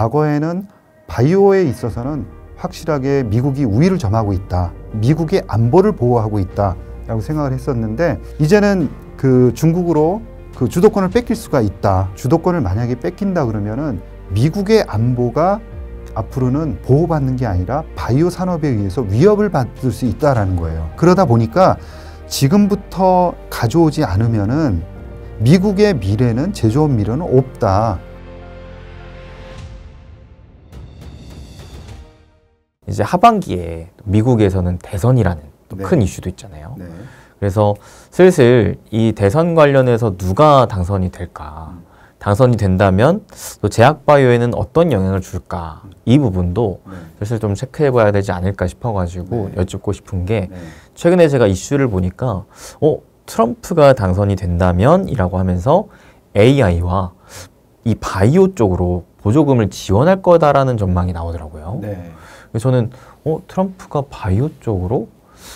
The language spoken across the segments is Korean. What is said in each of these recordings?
과거에는 바이오에 있어서는 확실하게 미국이 우위를 점하고 있다. 미국의 안보를 보호하고 있다라고 생각을 했었는데 이제는 그 중국으로 그 주도권을 뺏길 수가 있다. 주도권을 만약에 뺏긴다 그러면은 미국의 안보가 앞으로는 보호받는 게 아니라 바이오 산업에 의해서 위협을 받을 수 있다라는 거예요. 그러다 보니까 지금부터 가져오지 않으면은 미국의 미래는 제조업 미래는 없다. 이제 하반기에 미국에서는 대선이라는 또 큰 이슈도 있잖아요. 네. 그래서 슬슬 이 대선 관련해서 누가 당선이 될까, 당선이 된다면 또 제약바이오에는 어떤 영향을 줄까, 이 부분도 슬슬 좀 체크해봐야 되지 않을까 싶어가지고 여쭙고 싶은 게 최근에 제가 이슈를 보니까 트럼프가 당선이 된다면 이라고 하면서 AI와 이 바이오 쪽으로 보조금을 지원할 거다라는 전망이 나오더라고요. 그래서 저는 트럼프가 바이오 쪽으로?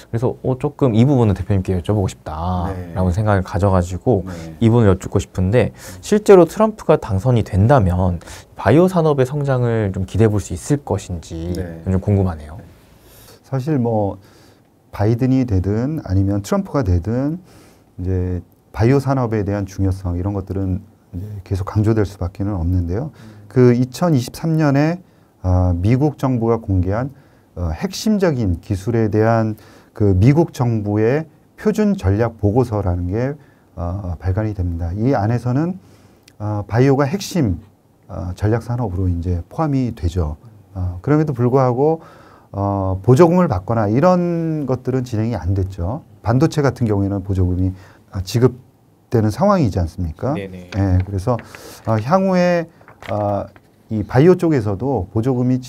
그래서 조금 이 부분은 대표님께 여쭤보고 싶다라고 생각을 가져가지고 이 부분을 여쭙고 싶은데, 실제로 트럼프가 당선이 된다면 바이오 산업의 성장을 좀 기대해 볼 수 있을 것인지 좀 궁금하네요. 사실 뭐 바이든이 되든 아니면 트럼프가 되든 이제 바이오 산업에 대한 중요성 이런 것들은 이제 계속 강조될 수밖에는 없는데요. 그 2023년에 미국 정부가 공개한 핵심적인 기술에 대한 그 미국 정부의 표준 전략 보고서라는 게 발간이 됩니다. 이 안에서는 바이오가 핵심 전략 산업으로 이제 포함이 되죠. 그럼에도 불구하고 보조금을 받거나 이런 것들은 진행이 안 됐죠. 반도체 같은 경우에는 보조금이 지급되는 상황이지 않습니까? 네네. 네, 그래서 향후에 이 바이오 쪽에서도 보조금이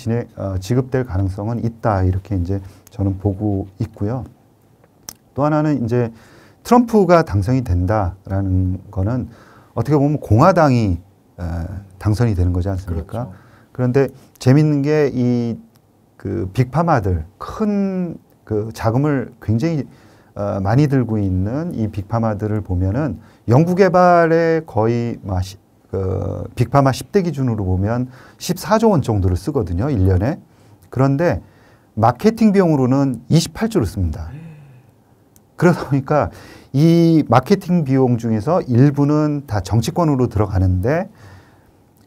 지급될 가능성은 있다, 이렇게 이제 저는 보고 있고요. 또 하나는 이제 트럼프가 당선이 된다라는 거는 어떻게 보면 공화당이 당선이 되는 거지 않습니까? 그렇죠. 그런데 재밌는 게 이 그 빅파마들, 큰 그 자금을 굉장히 많이 들고 있는 이 빅파마들을 보면은 연구개발에 거의 빅파마 10대 기준으로 보면 14조 원 정도를 쓰거든요, 1년에. 그런데 마케팅 비용으로는 28조를 씁니다. 그러다 보니까 이 마케팅 비용 중에서 일부는 다 정치권으로 들어가는데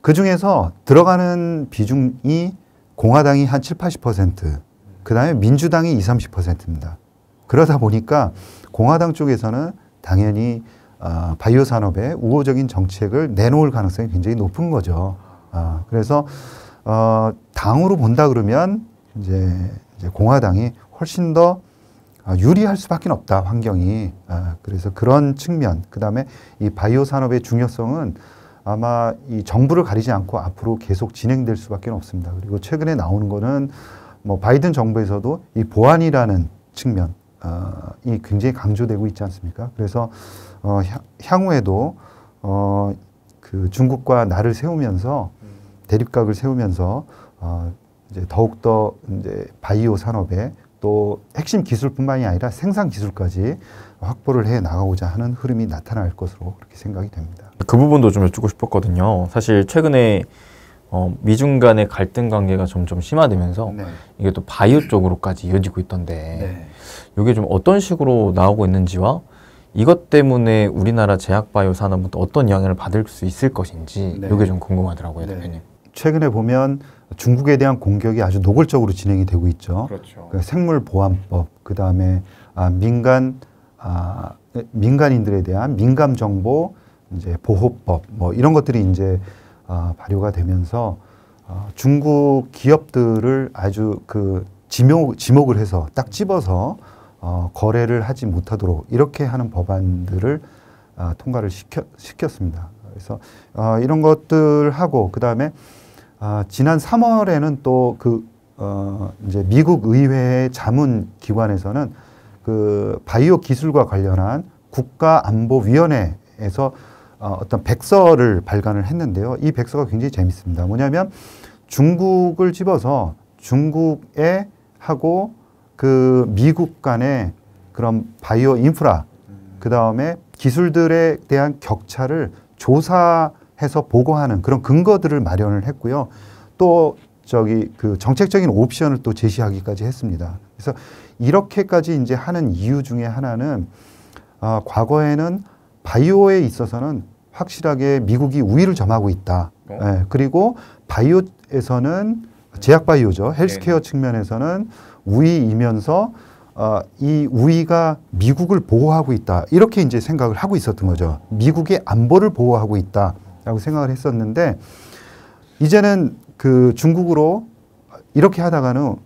그 중에서 들어가는 비중이 공화당이 한 7, 80%, 그 다음에 민주당이 20, 30%입니다. 그러다 보니까 공화당 쪽에서는 당연히 바이오 산업에 우호적인 정책을 내놓을 가능성이 굉장히 높은 거죠. 그래서 당으로 본다 그러면 이제 공화당이 훨씬 더 유리할 수밖에 없다, 환경이. 그래서 그런 측면, 그 다음에 이 바이오 산업의 중요성은 아마 이 정부를 가리지 않고 앞으로 계속 진행될 수밖에 없습니다. 그리고 최근에 나오는 거는 뭐 바이든 정부에서도 이 보안이라는 측면, 이 굉장히 강조되고 있지 않습니까? 그래서 향후에도 그 중국과 나를 세우면서 대립각을 세우면서 이제 더욱더 이제 바이오 산업에 또 핵심 기술뿐만이 아니라 생산 기술까지 확보를 해 나가고자 하는 흐름이 나타날 것으로 그렇게 생각이 됩니다. 그 부분도 좀 여쭙고 싶었거든요. 사실 최근에 미중 간의 갈등 관계가 점점 심화되면서 이게 또 바이오 쪽으로까지 이어지고 있던데 이게 좀 어떤 식으로 나오고 있는지와 이것 때문에 우리나라 제약 바이오 산업은 또 어떤 영향을 받을 수 있을 것인지 이게 좀 궁금하더라고요, 대표님. 최근에 보면 중국에 대한 공격이 아주 노골적으로 진행이 되고 있죠. 그렇죠. 그 생물보안법, 그 다음에 민간인들에 대한 민감 정보 이제 보호법, 뭐 이런 것들이 이제 발효가 되면서 중국 기업들을 아주 그 지목을 해서 딱 집어서 거래를 하지 못하도록 이렇게 하는 법안들을 통과를 시켰습니다. 그래서 이런 것들 하고, 그 다음에 지난 3월에는 또 이제 미국 의회의 자문기관에서는 그 바이오 기술과 관련한 국가안보위원회에서 어떤 백서를 발간을 했는데요. 이 백서가 굉장히 재밌습니다. 뭐냐면 중국을 집어서 중국에 하고 그 미국 간의 그런 바이오 인프라, 그 다음에 기술들에 대한 격차를 조사해서 보고하는 그런 근거들을 마련을 했고요. 또 저기 그 정책적인 옵션을 또 제시하기까지 했습니다. 그래서 이렇게까지 이제 하는 이유 중에 하나는 과거에는 바이오에 있어서는 확실하게 미국이 우위를 점하고 있다. 예, 그리고 바이오에서는 제약 바이오죠. 헬스케어 측면에서는 우위이면서 이 우위가 미국을 보호하고 있다. 이렇게 이제 생각을 하고 있었던 거죠. 미국의 안보를 보호하고 있다라고 생각을 했었는데 이제는 그 중국으로 이렇게 하다가는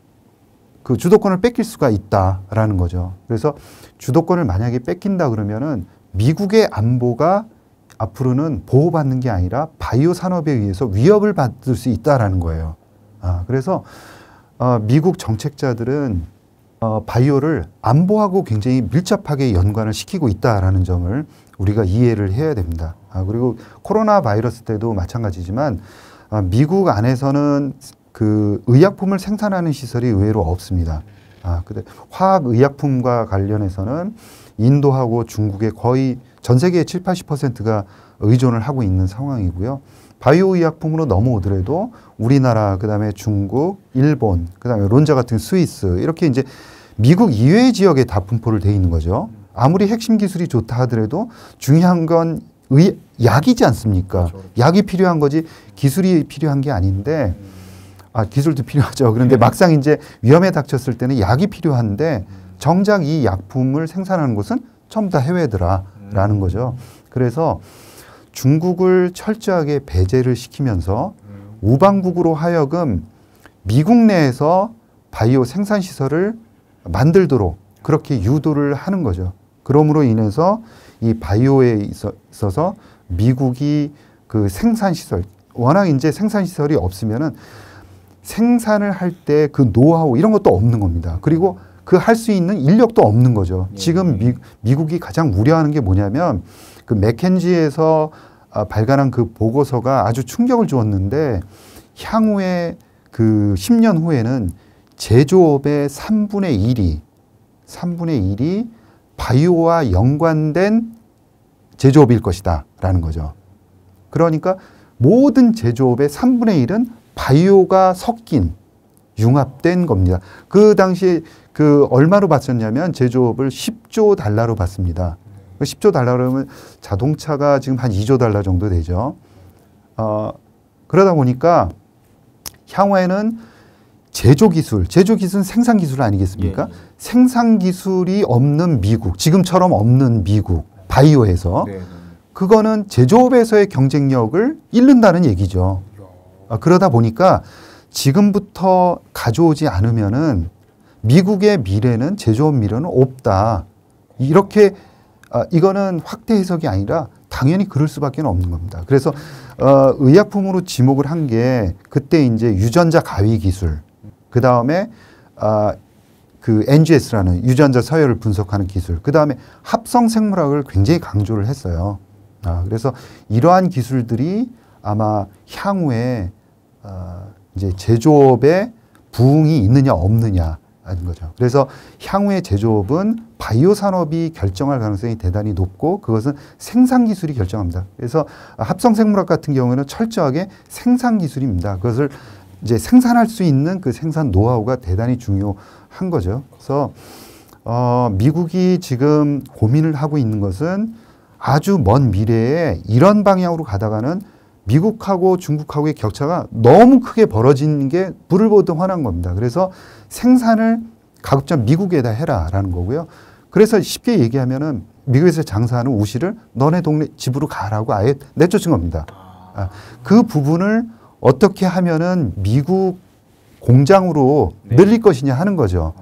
그 주도권을 뺏길 수가 있다라는 거죠. 그래서 주도권을 만약에 뺏긴다 그러면은 미국의 안보가 앞으로는 보호받는 게 아니라 바이오 산업에 의해서 위협을 받을 수 있다라는 거예요. 그래서 미국 정책자들은 바이오를 안보하고 굉장히 밀접하게 연관을 시키고 있다라는 점을 우리가 이해를 해야 됩니다. 그리고 코로나 바이러스 때도 마찬가지지만 미국 안에서는 그 의약품을 생산하는 시설이 의외로 없습니다. 근데 화학 의약품과 관련해서는 인도하고 중국의 거의 전 세계의 70~80%가 의존을 하고 있는 상황이고요. 바이오 의약품으로 넘어오더라도 우리나라, 그다음에 중국, 일본, 그다음에 론자 같은 스위스 이렇게 이제 미국 이외의 지역에 다 분포를 돼 있는 거죠. 아무리 핵심 기술이 좋다 하더라도 중요한 건 약이지 않습니까? 그렇죠. 약이 필요한 거지 기술이 필요한 게 아닌데 기술도 필요하죠. 그런데 막상 이제 위험에 닥쳤을 때는 약이 필요한데 정작 이 약품을 생산하는 곳은 전부 다 해외더라라는 거죠. 그래서 중국을 철저하게 배제를 시키면서 우방국으로 하여금 미국 내에서 바이오 생산 시설을 만들도록 그렇게 유도를 하는 거죠. 그러므로 인해서 이 바이오에 있어서 미국이 그 생산 시설, 워낙 이제 생산 시설이 없으면은 생산을 할 때 그 노하우 이런 것도 없는 겁니다. 그리고 그 할 수 있는 인력도 없는 거죠. 지금 미국이 가장 우려하는 게 뭐냐면 그 맥켄지에서 발간한 그 보고서가 아주 충격을 주었는데 향후에 그 10년 후에는 제조업의 3분의 1이 바이오와 연관된 제조업일 것이다 라는 거죠. 그러니까 모든 제조업의 3분의 1은 바이오가 섞인 융합된 겁니다. 그 당시에 그 얼마로 봤었냐면 제조업을 10조 달러로 봤습니다. 10조 달러면 자동차가 지금 한 2조 달러 정도 되죠. 그러다 보니까 향후에는 제조기술은 생산기술 아니겠습니까? 예. 생산기술이 없는 미국, 지금처럼 없는 미국, 바이오에서 그거는 제조업에서의 경쟁력을 잃는다는 얘기죠. 그러다 보니까 지금부터 가져오지 않으면은 미국의 미래는 제조업 미래는 없다. 이렇게 이거는 확대 해석이 아니라 당연히 그럴 수밖에 없는 겁니다. 그래서 의약품으로 지목을 한 게 그때 이제 유전자 가위 기술, 그 다음에 그 NGS라는 유전자 서열을 분석하는 기술, 그 다음에 합성 생물학을 굉장히 강조를 했어요. 그래서 이러한 기술들이 아마 향후에 이제 제조업에 부흥이 있느냐 없느냐 하는 거죠. 그래서 향후의 제조업은 바이오 산업이 결정할 가능성이 대단히 높고 그것은 생산 기술이 결정합니다. 그래서 합성 생물학 같은 경우에는 철저하게 생산 기술입니다. 그것을 이제 생산할 수 있는 그 생산 노하우가 대단히 중요한 거죠. 그래서 미국이 지금 고민을 하고 있는 것은 아주 먼 미래에 이런 방향으로 가다가는 미국하고 중국하고의 격차가 너무 크게 벌어진 게 불을 보듯 화난 겁니다. 그래서 생산을 가급적 미국에다 해라라는 거고요. 그래서 쉽게 얘기하면은 미국에서 장사하는 우시를 너네 동네 집으로 가라고 아예 내쫓은 겁니다. 그 부분을 어떻게 하면은 미국 공장으로 늘릴 것이냐 하는 거죠.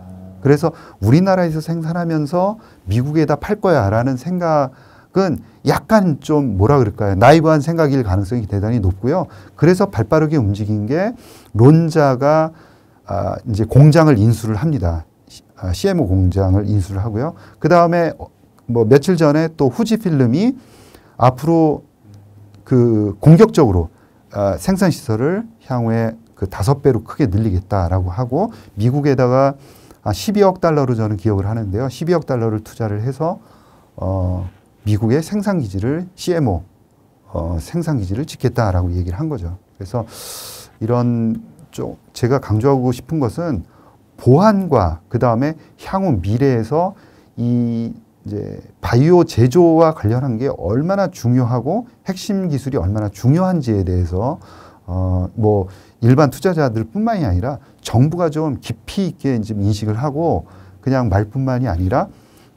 그래서 우리나라에서 생산하면서 미국에다 팔 거야라는 생각은 약간 좀 뭐라 그럴까요? 나이브한 생각일 가능성이 대단히 높고요. 그래서 발빠르게 움직인 게 론자가 이제 공장을 인수를 합니다. CMO 공장을 인수를 하고요. 그 다음에 뭐 며칠 전에 또 후지필름이 앞으로 그 공격적으로 생산 시설을 향후에 그 5배로 크게 늘리겠다라고 하고 미국에다가 12억 달러로 저는 기억을 하는데요. 12억 달러를 투자를 해서 미국의 생산기지를 CMO 생산기지를 짓겠다라고 얘기를 한 거죠. 그래서 이런 좀 제가 강조하고 싶은 것은 보안과 그 다음에 향후 미래에서 이 이제 바이오 제조와 관련한 게 얼마나 중요하고 핵심 기술이 얼마나 중요한지에 대해서 뭐 일반 투자자들뿐만이 아니라 정부가 좀 깊이 있게 좀 인식을 하고 그냥 말뿐만이 아니라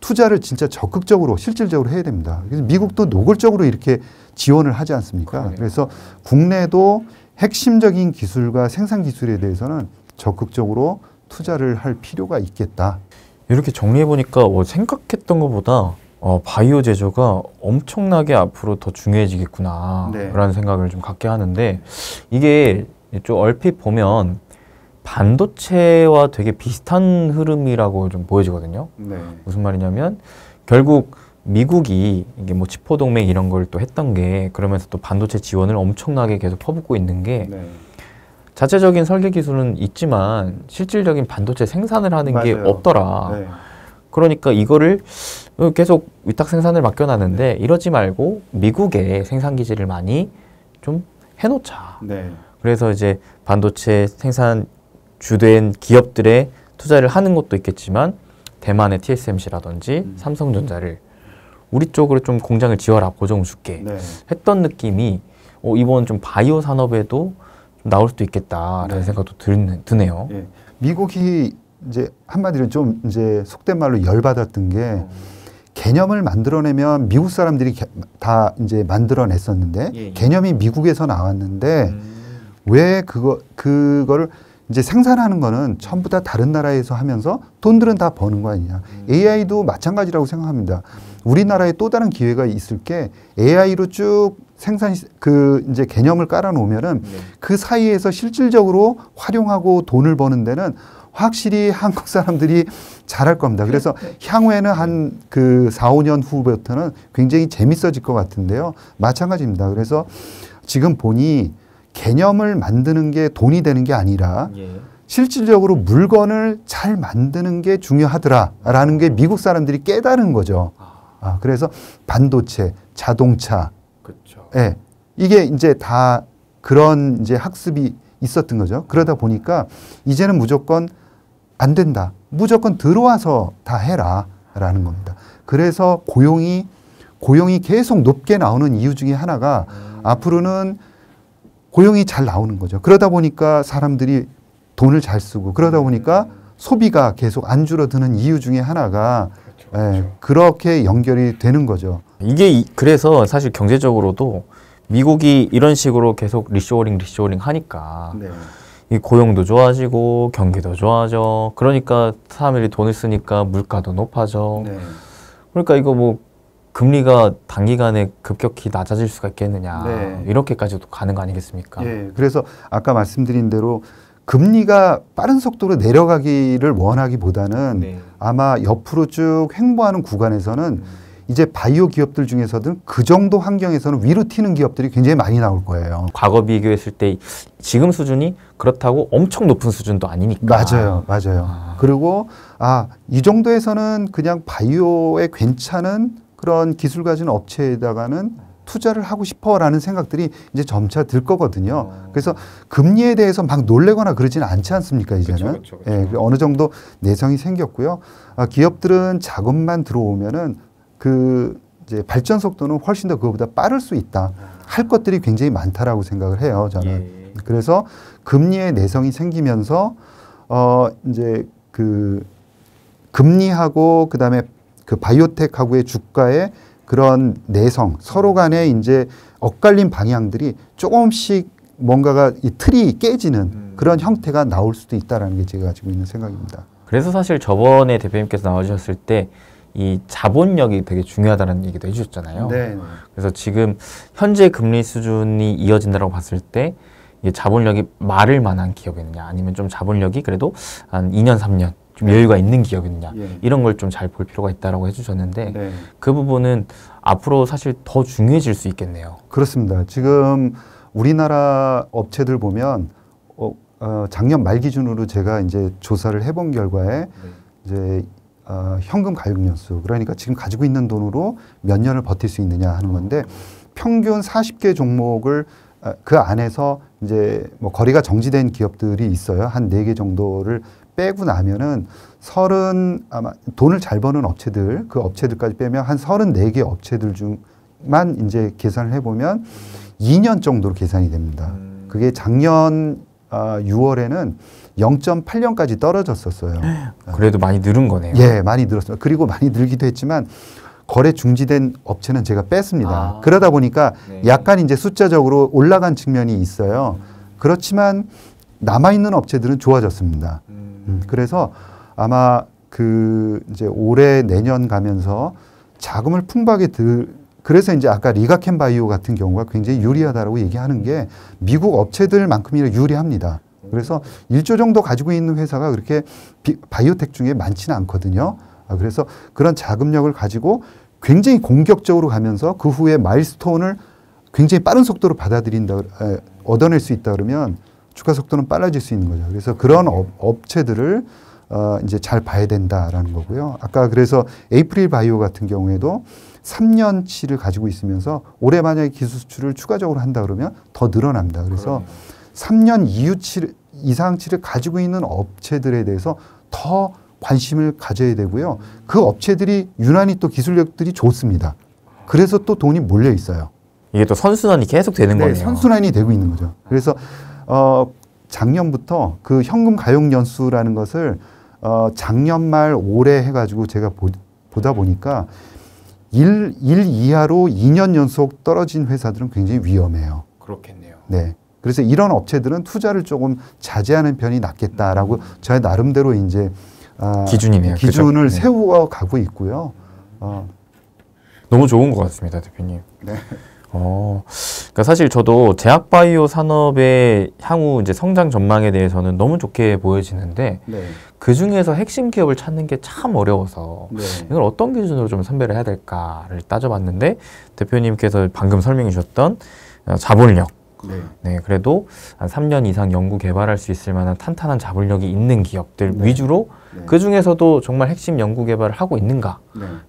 투자를 진짜 적극적으로 실질적으로 해야 됩니다. 그래서 미국도 노골적으로 이렇게 지원을 하지 않습니까? 그러네요. 그래서 국내도 핵심적인 기술과 생산 기술에 대해서는 적극적으로 투자를 할 필요가 있겠다. 이렇게 정리해보니까 생각했던 것보다 바이오 제조가 엄청나게 앞으로 더 중요해지겠구나 네. 라는 생각을 좀 갖게 하는데 이게 좀 얼핏 보면 반도체와 되게 비슷한 흐름이라고 좀 보여지거든요. 네. 무슨 말이냐면 결국 미국이 이게 뭐 치포 동맹 이런 걸 또 했던 게 그러면서 또 반도체 지원을 엄청나게 계속 퍼붓고 있는 게 네. 자체적인 설계 기술은 있지만 실질적인 반도체 생산을 하는 게 맞아요. 없더라. 네. 그러니까 이거를 계속 위탁 생산을 맡겨놨는데 이러지 말고 미국에 생산 기지를 많이 좀 해놓자. 네. 그래서 이제 반도체 생산 주된 기업들의 투자를 하는 것도 있겠지만 대만의 TSMC라든지 삼성전자를 우리 쪽으로 좀 공장을 지어라, 보정 줄게 네. 했던 느낌이 이번 좀 바이오 산업에도 좀 나올 수도 있겠다라는 네. 생각도 드네요. 예. 미국이 이제 한마디로 좀 이제 속된 말로 열받았던 게 개념을 만들어내면 미국 사람들이 다 이제 만들어냈었는데 예, 예. 개념이 미국에서 나왔는데 왜 그거를 이제 생산하는 거는 전부 다 다른 나라에서 하면서 돈들은 다 버는 거 아니냐. AI도 마찬가지라고 생각합니다. 우리나라에 또 다른 기회가 있을 게 AI로 쭉 이제 개념을 깔아놓으면은 그 사이에서 실질적으로 활용하고 돈을 버는 데는 확실히 한국 사람들이 잘할 겁니다. 그래서 향후에는 한 그 4, 5년 후부터는 굉장히 재밌어질 것 같은데요. 마찬가지입니다. 그래서 지금 보니 개념을 만드는 게 돈이 되는 게 아니라 실질적으로 물건을 잘 만드는 게 중요하더라라는 게 미국 사람들이 깨달은 거죠. 그래서 반도체, 자동차, 그렇죠. 예, 이게 이제 다 그런 이제 학습이 있었던 거죠. 그러다 보니까 이제는 무조건 안 된다. 무조건 들어와서 다 해라라는 겁니다. 그래서 고용이 계속 높게 나오는 이유 중에 하나가 앞으로는 고용이 잘 나오는 거죠. 그러다 보니까 사람들이 돈을 잘 쓰고 그러다 보니까 소비가 계속 안 줄어드는 이유 중에 하나가 예, 그렇게 연결이 되는 거죠. 이게 그래서 사실 경제적으로도 미국이 이런 식으로 계속 리쇼어링 하니까 네. 이 고용도 좋아지고 경기도 좋아져. 그러니까 사람들이 돈을 쓰니까 물가도 높아져. 네. 그러니까 이거 뭐 금리가 단기간에 급격히 낮아질 수가 있겠느냐. 네. 이렇게까지도 가는 거 아니겠습니까? 예, 그래서 아까 말씀드린 대로 금리가 빠른 속도로 내려가기를 원하기보다는 네. 아마 옆으로 쭉 횡보하는 구간에서는 이제 바이오 기업들 중에서는 그 정도 환경에서는 위로 튀는 기업들이 굉장히 많이 나올 거예요. 과거 비교했을 때 지금 수준이 그렇다고 엄청 높은 수준도 아니니까. 맞아요. 그리고 이 정도에서는 그냥 바이오에 괜찮은 그런 기술 가진 업체에다가는 투자를 하고 싶어라는 생각들이 이제 점차 들 거거든요. 그래서 금리에 대해서 막 놀래거나 그러지는 않지 않습니까, 이제는? 그쵸. 예, 어느 정도 내성이 생겼고요. 기업들은 자금만 들어오면은 그 이제 발전 속도는 훨씬 더 그거보다 빠를 수 있다. 할 것들이 굉장히 많다라고 생각을 해요, 저는. 예. 그래서 금리의 내성이 생기면서 이제 그 금리하고 그다음에 그 바이오텍하고의 주가의 그런 내성, 서로 간에 이제 엇갈린 방향들이 조금씩 뭔가가 이 틀이 깨지는 그런 형태가 나올 수도 있다라는 게 제가 가지고 있는 생각입니다. 그래서 사실 저번에 대표님께서 나와주셨을 때 이 자본력이 되게 중요하다는 얘기도 해주셨잖아요. 네. 그래서 지금 현재 금리 수준이 이어진다고 봤을 때 이게 자본력이 마를 만한 기업이느냐 아니면 좀 자본력이 그래도 한 2년, 3년 좀 여유가 있는 기업이느냐 예. 이런 걸 좀 잘 볼 필요가 있다라고 해주셨는데 네. 그 부분은 앞으로 사실 더 중요해질 수 있겠네요. 그렇습니다. 지금 우리나라 업체들 보면 작년 말 기준으로 제가 이제 조사를 해본 결과에 이제 현금 가용 연수 그러니까 지금 가지고 있는 돈으로 몇 년을 버틸 수 있느냐 하는 건데 평균 40개 종목을 그 안에서 이제 뭐 거리가 정지된 기업들이 있어요. 한 4개 정도를 빼고 나면은 아마 돈을 잘 버는 업체들, 그 업체들까지 빼면 한 34개 업체들 중만 이제 계산을 해보면 2년 정도로 계산이 됩니다. 그게 작년 6월에는 0.8년까지 떨어졌었어요. 그래도 많이 늘은 거네요. 예, 많이 늘었어요. 그리고 많이 늘기도 했지만 거래 중지된 업체는 제가 뺐습니다. 그러다 보니까 네. 약간 이제 숫자적으로 올라간 측면이 있어요. 그렇지만 남아있는 업체들은 좋아졌습니다. 그래서 아마 이제 올해 내년 가면서 자금을 풍부하게 그래서 이제 아까 리가켄 바이오 같은 경우가 굉장히 유리하다라고 얘기하는 게 미국 업체들만큼이나 유리합니다. 그래서 1조 정도 가지고 있는 회사가 그렇게 바이오텍 중에 많지는 않거든요. 그래서 그런 자금력을 가지고 굉장히 공격적으로 가면서 그 후에 마일스톤을 굉장히 빠른 속도로 얻어낼 수 있다 그러면 주가 속도는 빨라질 수 있는 거죠. 그래서 그런 업체들을 이제 잘 봐야 된다라는 거고요. 아까 그래서 에이프릴 바이오 같은 경우에도 3년치를 가지고 있으면서 올해 만약에 기술 수출을 추가적으로 한다 그러면 더 늘어납니다. 그래서 3년 이상치를 가지고 있는 업체들에 대해서 더 관심을 가져야 되고요. 그 업체들이 유난히 또 기술력들이 좋습니다. 그래서 또 돈이 몰려 있어요. 이게 또 선순환이 계속 되는 거네요. 선순환이 되고 있는 거죠. 그래서 작년부터 그 현금 가용 연수라는 것을 작년 말 올해 해가지고 제가 보다 보니까 1 이하로 2년 연속 떨어진 회사들은 굉장히 위험해요. 그렇겠네요. 네. 그래서 이런 업체들은 투자를 조금 자제하는 편이 낫겠다라고 제 나름대로 이제 기준이네요. 기준을 그렇죠? 세워 가고 있고요. 너무 좋은 것 같습니다, 대표님. 네. 그러니까 사실 저도 제약바이오 산업의 향후 이제 성장 전망에 대해서는 너무 좋게 보여지는데 네. 그 중에서 핵심 기업을 찾는 게 참 어려워서 네. 이걸 어떤 기준으로 좀 선별을 해야 될까를 따져봤는데 대표님께서 방금 설명해 주셨던 자본력. 네, 그래도 한 3년 이상 연구 개발할 수 있을 만한 탄탄한 자본력이 있는 기업들 위주로 그 중에서도 정말 핵심 연구 개발을 하고 있는가,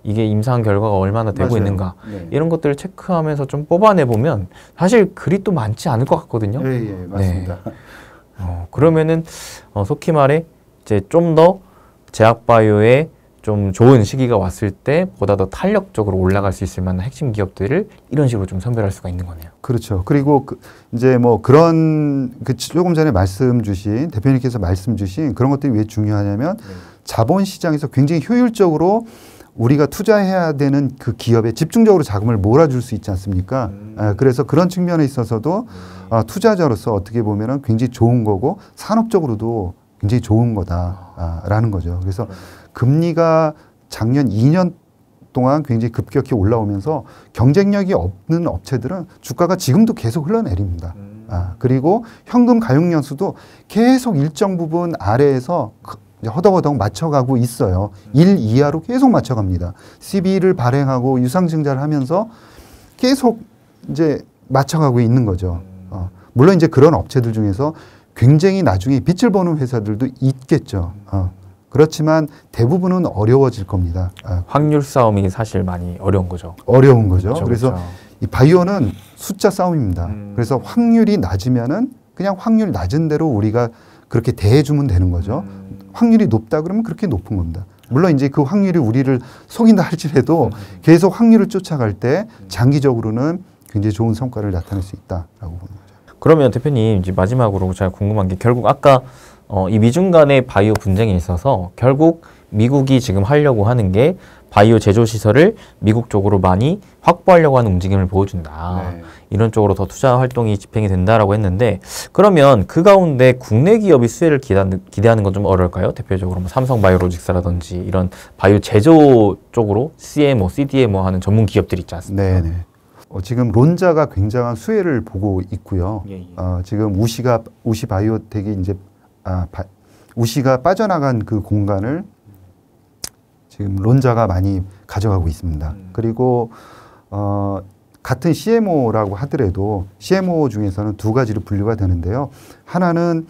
이게 임상 결과가 얼마나 되고 맞아요. 있는가 이런 것들을 체크하면서 좀 뽑아내 보면 사실 그리 또 많지 않을 것 같거든요. 예, 맞습니다. 그러면은 속히 말해 이제 좀 더 제약바이오에 좀 좋은 시기가 왔을 때 보다 더 탄력적으로 올라갈 수 있을 만한 핵심 기업들을 이런 식으로 좀 선별할 수가 있는 거네요. 그렇죠. 그리고 이제 뭐 조금 전에 대표님께서 말씀 주신 그런 것들이 왜 중요하냐면 자본 시장에서 굉장히 효율적으로 우리가 투자해야 되는 그 기업에 집중적으로 자금을 몰아줄 수 있지 않습니까? 그래서 그런 측면에 있어서도 투자자로서 어떻게 보면은 굉장히 좋은 거고 산업적으로도 굉장히 좋은 거다라는 거죠. 그래서 금리가 작년 2년 동안 굉장히 급격히 올라오면서 경쟁력이 없는 업체들은 주가가 지금도 계속 흘러내립니다. 그리고 현금 가용 연수도 계속 일정 부분 아래에서 허덕허덕 맞춰가고 있어요. 1 이하로 계속 맞춰갑니다. CB를 발행하고 유상증자를 하면서 계속 이제 맞춰가고 있는 거죠. 물론 이제 그런 업체들 중에서 굉장히 나중에 빛을 보는 회사들도 있겠죠. 그렇지만 대부분은 어려워질 겁니다. 확률 싸움이 사실 많이 어려운 거죠. 어려운 거죠. 그렇죠, 그래서 그렇죠. 이 바이오는 숫자 싸움입니다. 그래서 확률이 낮으면은 그냥 확률 낮은 대로 우리가 그렇게 대해주면 되는 거죠. 확률이 높다 그러면 그렇게 높은 겁니다. 물론 이제 그 확률이 우리를 속인다 할지라도 계속 확률을 쫓아갈 때 장기적으로는 굉장히 좋은 성과를 나타낼 수 있다라고 보는 거죠. 그러면 대표님 이제 마지막으로 제가 궁금한 게 결국 아까 이 미중 간의 바이오 분쟁에 있어서 결국 미국이 지금 하려고 하는 게 바이오 제조 시설을 미국 쪽으로 많이 확보하려고 하는 움직임을 보여준다. 이런 쪽으로 더 투자 활동이 집행이 된다라고 했는데 그러면 그 가운데 국내 기업이 수혜를 기대하는 건 좀 어려울까요? 대표적으로 뭐 삼성바이오로직스라든지 이런 바이오 제조 쪽으로 CMO, CDMO 하는 전문 기업들이 있지 않습니까? 네네. 지금 론자가 굉장한 수혜를 보고 있고요. 지금 우시 바이오텍이 이제 우시가 빠져나간 그 공간을 지금 론자가 많이 가져가고 있습니다. 그리고 같은 CMO라고 하더라도 CMO 중에서는 두 가지로 분류가 되는데요. 하나는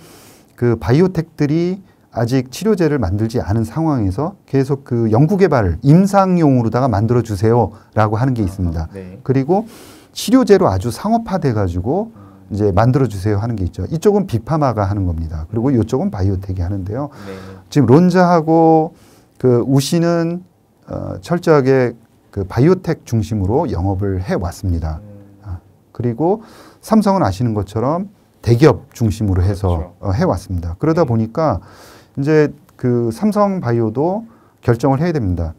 그 바이오텍들이 아직 치료제를 만들지 않은 상황에서 계속 그 연구개발을 임상용으로다가 만들어주세요라고 하는 게 있습니다. 그리고 치료제로 아주 상업화돼 가지고 이제 만들어 주세요 하는 게 있죠. 이쪽은 빅파마가 하는 겁니다. 그리고 이쪽은 바이오텍이 하는데요. 네. 지금 론자하고 그 우시는 철저하게 그 바이오텍 중심으로 영업을 해 왔습니다. 그리고 삼성은 아시는 것처럼 대기업 중심으로 해서 그렇죠. 해 왔습니다. 그러다 보니까 이제 그 삼성 바이오도 결정을 해야 됩니다.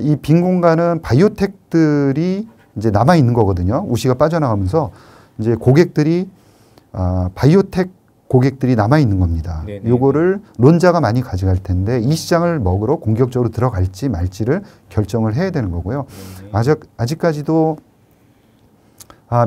이 빈 공간은 바이오텍들이 이제 남아 있는 거거든요. 우시가 빠져나가면서 이제 고객들이 바이오텍 고객들이 남아 있는 겁니다. 네네. 요거를 론자가 많이 가져갈 텐데 이 시장을 먹으러 공격적으로 들어갈지 말지를 결정을 해야 되는 거고요. 아직까지도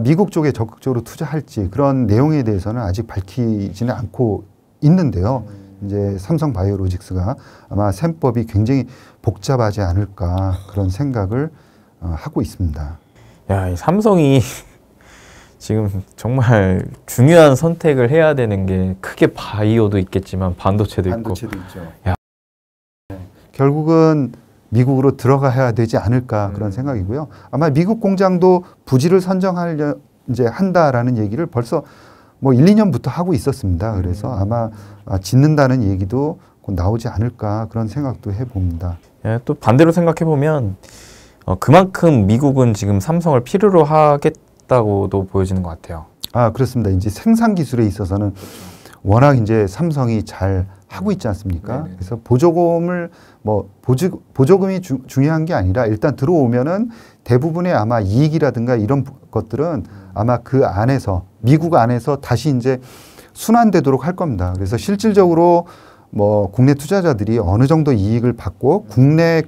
미국 쪽에 적극적으로 투자할지 그런 내용에 대해서는 아직 밝히지는 않고 있는데요. 이제 삼성 바이오로직스가 아마 셈법이 굉장히 복잡하지 않을까 그런 생각을 하고 있습니다. 야, 이 삼성이 지금 정말 중요한 선택을 해야 되는 게 크게 바이오도 있겠지만 반도체도 있고. 있죠. 야. 결국은 미국으로 들어가야 되지 않을까 그런 생각이고요. 아마 미국 공장도 부지를 선정하려 이제 한다라는 얘기를 벌써 뭐 1, 2년부터 하고 있었습니다. 그래서 아마 짓는다는 얘기도 곧 나오지 않을까 그런 생각도 해봅니다. 예, 또 반대로 생각해 보면 그만큼 미국은 지금 삼성을 필요로 하겠다고도 보여지는 것 같아요. 그렇습니다. 이제 생산 기술에 있어서는 워낙 이제 삼성이 잘 하고 있지 않습니까? 네네. 그래서 보조금을 보조금이 중요한 게 아니라 일단 들어오면은 대부분의 아마 이익이라든가 이런 것들은 아마 그 안에서 미국 안에서 다시 이제 순환되도록 할 겁니다. 그래서 실질적으로 뭐 국내 투자자들이 어느 정도 이익을 받고 국내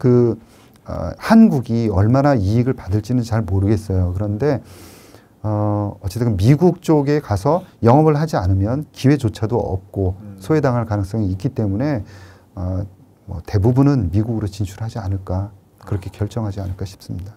한국이 얼마나 이익을 받을지는 잘 모르겠어요. 그런데 어쨌든 미국 쪽에 가서 영업을 하지 않으면 기회조차도 없고 소외당할 가능성이 있기 때문에 뭐 대부분은 미국으로 진출하지 않을까 그렇게 결정하지 않을까 싶습니다.